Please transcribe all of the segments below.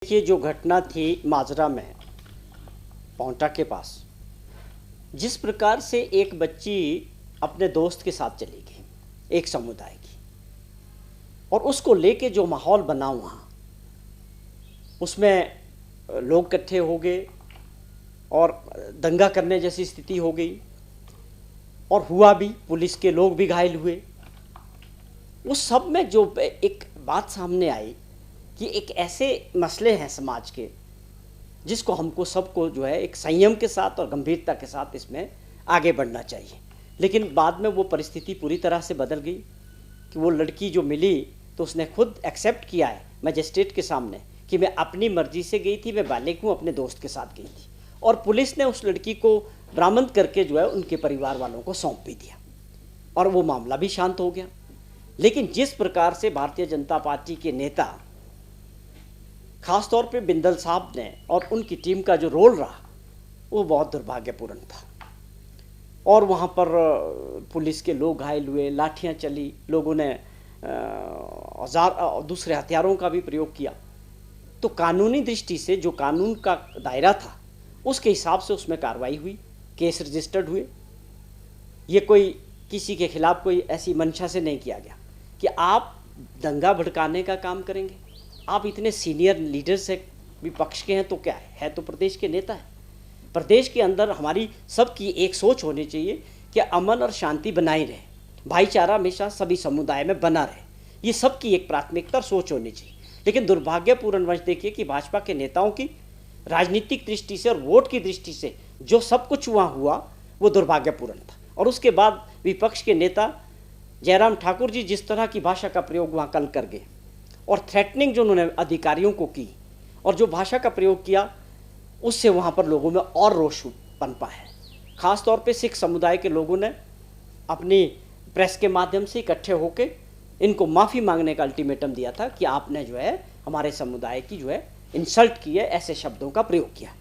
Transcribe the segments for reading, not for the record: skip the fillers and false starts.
देखिए, जो घटना थी माजरा में, पौंटा के पास, जिस प्रकार से एक बच्ची अपने दोस्त के साथ चली गई, एक समुदाय की, और उसको लेके जो माहौल बना वहाँ, उसमें लोग इकट्ठे हो गए और दंगा करने जैसी स्थिति हो गई, और हुआ भी, पुलिस के लोग भी घायल हुए। उस सब में जो एक बात सामने आई कि एक ऐसे मसले हैं समाज के जिसको हमको सबको जो है एक संयम के साथ और गंभीरता के साथ इसमें आगे बढ़ना चाहिए। लेकिन बाद में वो परिस्थिति पूरी तरह से बदल गई कि वो लड़की जो मिली तो उसने खुद एक्सेप्ट किया है मजिस्ट्रेट के सामने कि मैं अपनी मर्जी से गई थी, मैं बालिग हूँ, अपने दोस्त के साथ गई थी, और पुलिस ने उस लड़की को बरामद करके जो है उनके परिवार वालों को सौंप भी दिया और वो मामला भी शांत हो गया। लेकिन जिस प्रकार से भारतीय जनता पार्टी के नेता, खासतौर पे बिंदल साहब ने और उनकी टीम का जो रोल रहा वो बहुत दुर्भाग्यपूर्ण था, और वहाँ पर पुलिस के लोग घायल हुए, लाठियाँ चली, लोगों ने औजार दूसरे हथियारों का भी प्रयोग किया। तो कानूनी दृष्टि से जो कानून का दायरा था उसके हिसाब से उसमें कार्रवाई हुई, केस रजिस्टर्ड हुए। ये कोई किसी के खिलाफ कोई ऐसी मंशा से नहीं किया गया कि आप दंगा भड़काने का काम करेंगे। आप इतने सीनियर लीडर्स है, विपक्ष के हैं, तो क्या है तो प्रदेश के नेता है। प्रदेश के अंदर हमारी सबकी एक सोच होनी चाहिए कि अमन और शांति बनाई रहे, भाईचारा हमेशा सभी समुदाय में बना रहे, ये सबकी एक प्राथमिकता और सोच होनी चाहिए। लेकिन दुर्भाग्यपूर्ण वंश देखिए कि भाजपा के नेताओं की राजनीतिक दृष्टि से और वोट की दृष्टि से जो सब कुछ वहाँ हुआ वो दुर्भाग्यपूर्ण था। और उसके बाद विपक्ष के नेता जयराम ठाकुर जी जिस तरह की भाषा का प्रयोग वहाँ कल कर गए, और थ्रेटनिंग जो उन्होंने अधिकारियों को की और जो भाषा का प्रयोग किया, उससे वहाँ पर लोगों में और रोष पनपा है। ख़ास तौर पे सिख समुदाय के लोगों ने अपनी प्रेस के माध्यम से इकट्ठे होकर इनको माफ़ी मांगने का अल्टीमेटम दिया था कि आपने जो है हमारे समुदाय की जो है इंसल्ट की है, ऐसे शब्दों का प्रयोग किया।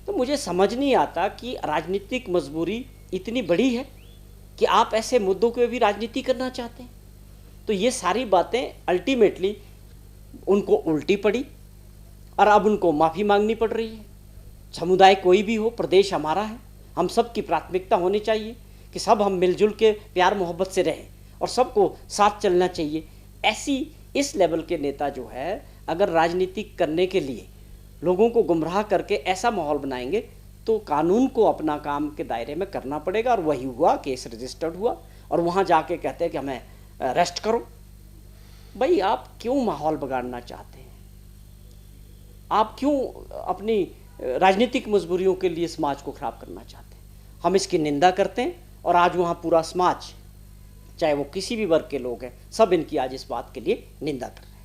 तो मुझे समझ नहीं आता कि राजनीतिक मजबूरी इतनी बड़ी है कि आप ऐसे मुद्दों पे भी राजनीति करना चाहते हैं। तो ये सारी बातें अल्टीमेटली उनको उल्टी पड़ी और अब उनको माफ़ी मांगनी पड़ रही है। समुदाय कोई भी हो, प्रदेश हमारा है, हम सब की प्राथमिकता होनी चाहिए कि सब हम मिलजुल के प्यार मोहब्बत से रहें और सबको साथ चलना चाहिए। ऐसी इस लेवल के नेता जो है अगर राजनीति करने के लिए लोगों को गुमराह करके ऐसा माहौल बनाएंगे तो कानून को अपना काम के दायरे में करना पड़ेगा। और वही हुआ, केस रजिस्टर्ड हुआ और वहाँ जाके कहते हैं कि हमें अरेस्ट करो। भाई, आप क्यों माहौल बिगाड़ना चाहते हैं? आप क्यों अपनी राजनीतिक मजबूरियों के लिए समाज को खराब करना चाहते हैं? हम इसकी निंदा करते हैं और आज वहाँ पूरा समाज, चाहे वो किसी भी वर्ग के लोग हैं, सब इनकी आज इस बात के लिए निंदा कर रहे हैं।